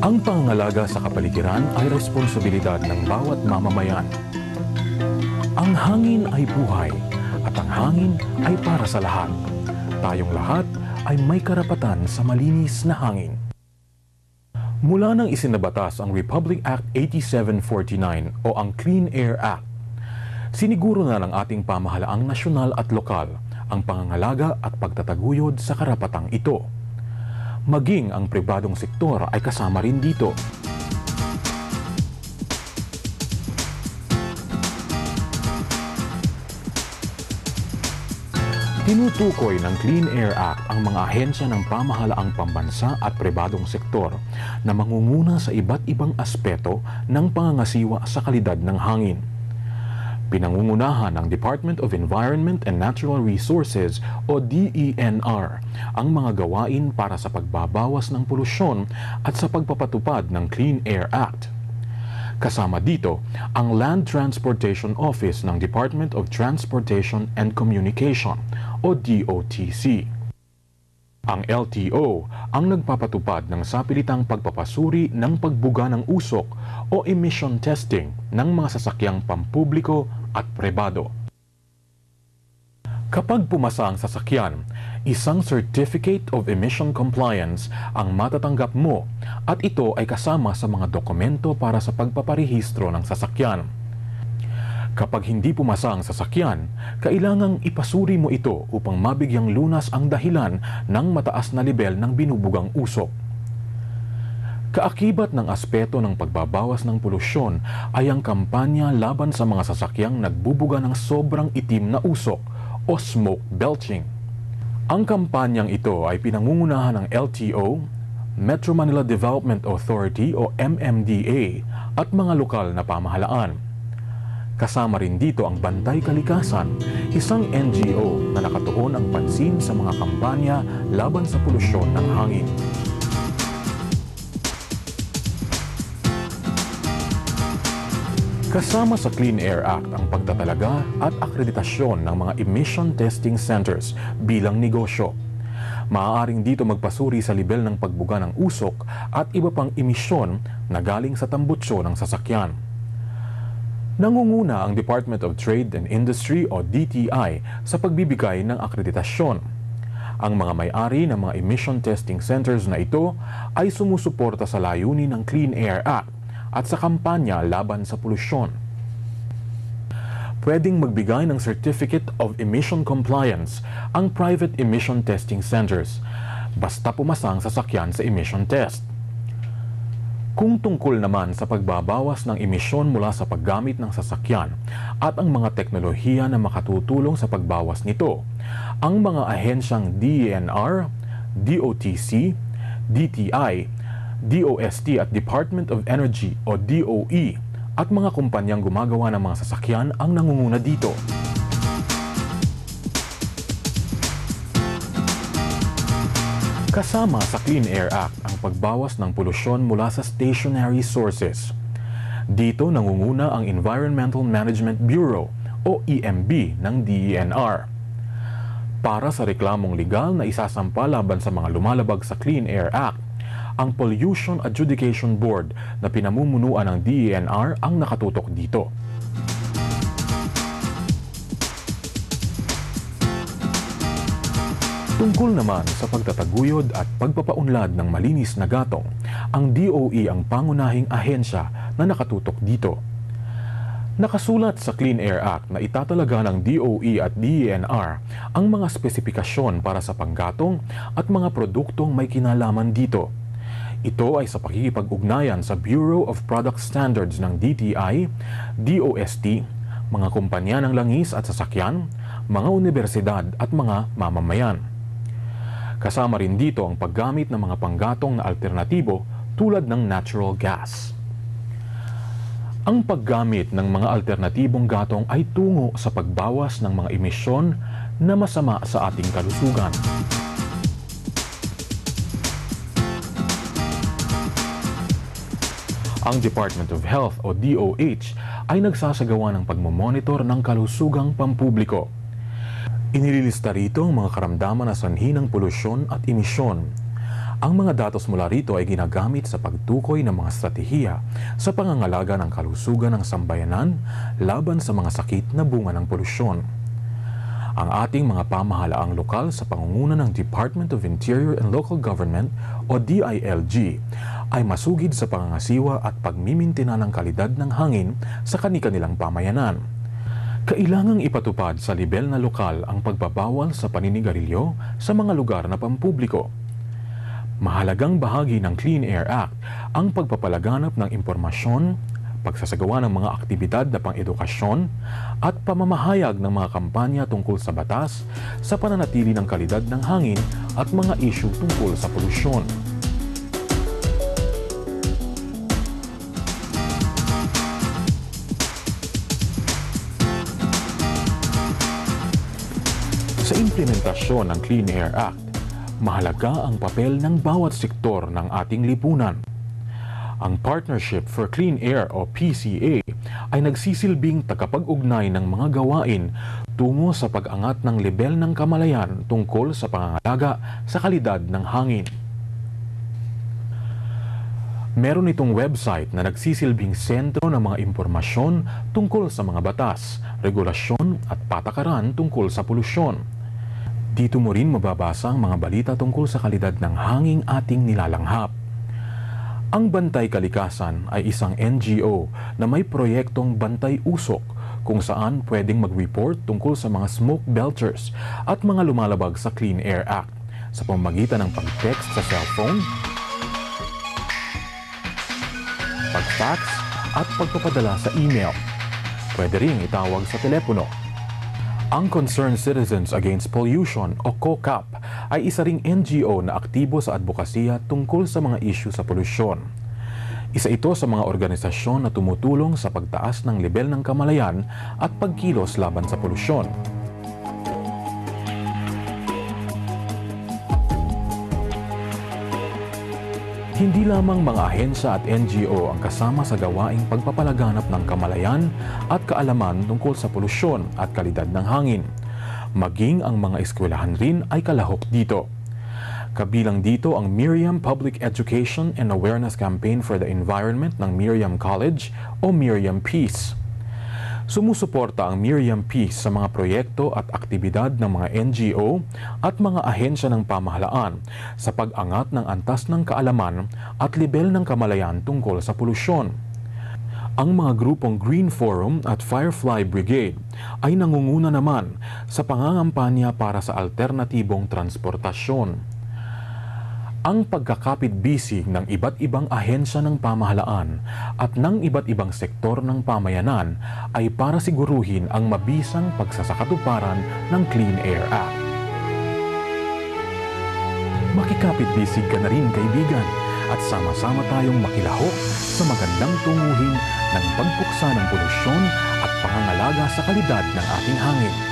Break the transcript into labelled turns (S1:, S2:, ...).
S1: Ang pangangalaga sa kapaligiran ay responsibilidad ng bawat mamamayan. Ang hangin ay buhay at ang hangin ay para sa lahat. Tayong lahat ay may karapatan sa malinis na hangin. Mula nang isinabatas ang Republic Act 8749 o ang Clean Air Act, siniguro na ng ating pamahalaang nasyonal at lokal ang pangangalaga at pagtataguyod sa karapatang ito. Maging ang pribadong sektor ay kasama rin dito. Tinutukoy ng Clean Air Act ang mga ahensya ng pamahalaang pambansa at pribadong sektor na mangunguna sa iba't ibang aspeto ng pangangasiwa sa kalidad ng hangin. Pinangungunahan ng Department of Environment and Natural Resources o DENR ang mga gawain para sa pagbabawas ng polusyon at sa pagpapatupad ng Clean Air Act. Kasama dito ang Land Transportation Office ng Department of Transportation and Communication o DOTC. Ang LTO ang nagpapatupad ng sapilitang pagpapasuri ng pagbuga ng usok o emission testing ng mga sasakyang pampubliko at pribado. Kapag pumasa ang sasakyan, isang Certificate of Emission Compliance ang matatanggap mo at ito ay kasama sa mga dokumento para sa pagpaparehistro ng sasakyan. Kapag hindi pumasa ang sasakyan, kailangang ipasuri mo ito upang mabigyang lunas ang dahilan ng mataas na lebel ng binubugang usok. Kaakibat ng aspeto ng pagbabawas ng polusyon ay ang kampanya laban sa mga sasakyang nagbubuga ng sobrang itim na usok o smoke belching. Ang kampanyang ito ay pinangungunahan ng LTO, Metro Manila Development Authority o MMDA at mga lokal na pamahalaan. Kasama rin dito ang Bantay Kalikasan, isang NGO na nakatuon ang pansin sa mga kampanya laban sa polusyon ng hangin. Kasama sa Clean Air Act ang pagtatalaga at akreditasyon ng mga emission testing centers bilang negosyo. Maaaring dito magpasuri sa lebel ng pagbuga ng usok at iba pang emisyon na galing sa tambutso ng sasakyan. Nangunguna ang Department of Trade and Industry o DTI sa pagbibigay ng akreditasyon. Ang mga may-ari ng mga emission testing centers na ito ay sumusuporta sa layunin ng Clean Air Act at sa kampanya laban sa polusyon. Pwedeng magbigay ng Certificate of Emission Compliance ang private emission testing centers basta pumasa ang sasakyan sa emission test. Kung tungkol naman sa pagbabawas ng emisyon mula sa paggamit ng sasakyan at ang mga teknolohiya na makatutulong sa pagbawas nito, ang mga ahensyang DENR, DOTC, DTI, DOST at Department of Energy o DOE at mga kumpanyang gumagawa ng mga sasakyan ang nangunguna dito. Kasama sa Clean Air Act ang pagbawas ng polusyon mula sa stationary sources. Dito nangunguna ang Environmental Management Bureau o EMB ng DENR. Para sa reklamong legal na isasampa laban sa mga lumalabag sa Clean Air Act, ang Pollution Adjudication Board na pinamumunuan ng DENR ang nakatutok dito. Tungkol naman sa pagtataguyod at pagpapaunlad ng malinis na gatong, ang DOE ang pangunahing ahensya na nakatutok dito. Nakasulat sa Clean Air Act na itatalaga ng DOE at DENR ang mga spesipikasyon para sa panggatong at mga produktong may kinalaman dito. Ito ay sa pakikipag-ugnayan sa Bureau of Product Standards ng DTI, DOST, mga kumpanya ng langis at sasakyan, mga universidad at mga mamamayan. Kasama rin dito ang paggamit ng mga panggatong na alternatibo tulad ng natural gas. Ang paggamit ng mga alternatibong gatong ay tungo sa pagbawas ng mga emisyon na masama sa ating kalusugan. Ang Department of Health o DOH ay nagsasagawa ng pagmomonitor ng kalusugang pampubliko. Inililista rito ang mga karamdaman na sanhi ng polusyon at emisyon. Ang mga datos mula rito ay ginagamit sa pagtukoy ng mga estratehiya sa pangangalaga ng kalusugan ng sambayanan laban sa mga sakit na bunga ng polusyon. Ang ating mga pamahalaang lokal sa pangunguna ng Department of Interior and Local Government o DILG ay masugid sa pangangasiwa at pagmimintina ng kalidad ng hangin sa kani-kanilang pamayanan. Kailangang ipatupad sa lebel na lokal ang pagbabawal sa paninigarilyo sa mga lugar na pampubliko. Mahalagang bahagi ng Clean Air Act ang pagpapalaganap ng impormasyon, pagsasagawa ng mga aktibidad na pang-edukasyon at pamamahayag ng mga kampanya tungkol sa batas sa pananatili ng kalidad ng hangin at mga isyu tungkol sa polusyon. Sa implementasyon ng Clean Air Act, mahalaga ang papel ng bawat sektor ng ating lipunan. Ang Partnership for Clean Air o PCA ay nagsisilbing tagapag-ugnay ng mga gawain tungo sa pag-angat ng lebel ng kamalayan tungkol sa pangangalaga sa kalidad ng hangin. Meron itong website na nagsisilbing sentro ng mga impormasyon tungkol sa mga batas, regulasyon at patakaran tungkol sa polusyon. Dito mo rin mababasa ang mga balita tungkol sa kalidad ng hangin ating nilalanghap. Ang Bantay Kalikasan ay isang NGO na may proyektong Bantay Usok kung saan pwedeng mag-report tungkol sa mga smoke belchers at mga lumalabag sa Clean Air Act sa pamamagitan ng pag-text sa cellphone, pag-fax at pagpapadala sa email. Pwede ring itawag sa telepono. Ang Concerned Citizens Against Pollution o COCAP ay isa ring NGO na aktibo sa advokasya tungkol sa mga isyu sa polusyon. Isa ito sa mga organisasyon na tumutulong sa pagtaas ng lebel ng kamalayan at pagkilos laban sa polusyon. Hindi lamang mga ahensya at NGO ang kasama sa gawaing pagpapalaganap ng kamalayan at kaalaman tungkol sa polusyon at kalidad ng hangin. Maging ang mga eskwelahan rin ay kalahok dito. Kabilang dito ang Miriam Public Education and Awareness Campaign for the Environment ng Miriam College o Miriam Peace. Sumusuporta ang Miriam Peace sa mga proyekto at aktibidad ng mga NGO at mga ahensya ng pamahalaan sa pag-angat ng antas ng kaalaman at lebel ng kamalayan tungkol sa polusyon. Ang mga grupong Green Forum at Firefly Brigade ay nangunguna naman sa pangangampanya para sa alternatibong transportasyon. Ang pagkakapit-bisig ng iba't ibang ahensya ng pamahalaan at ng iba't ibang sektor ng pamayanan ay para siguruhin ang mabisang pagsasakatuparan ng Clean Air Act. Makikapit-bisig ka na rin, kaibigan, at sama-sama tayong makilahok sa magandang tunguhin ng pagpuksa ng polusyon at pangangalaga sa kalidad ng ating hangin.